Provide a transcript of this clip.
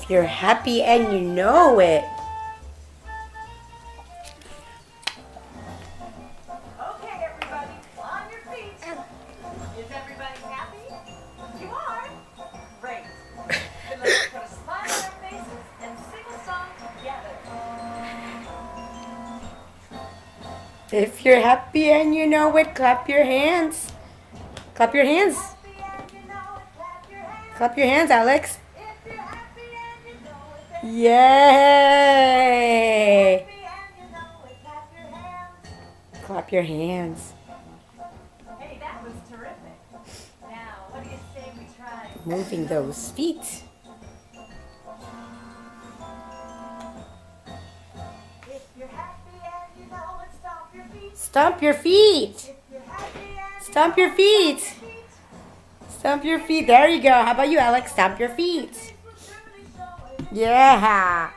If you're happy and you know it. Okay, everybody, on your feet. Is everybody happy? You are? Great. Then let's put a smile on our faces and sing a song together. If you're happy and you know it, clap your hands. Clap your hands. Happy and you know it, clap your hands. Clap your hands, Alex. If you're happy and you know it, then Yay! happy and you know it, clap your hands. Clap your hands. Hey, that was terrific. Now, what do you say we try? Moving those feet. If you're happy and you know it, stomp your feet. Stomp your feet. If you're happy and you Stomp your know it, feet. stomp your feet. Stomp your feet. There you go. How about you, Alex? Stomp your feet. Will surely show it. Yeah.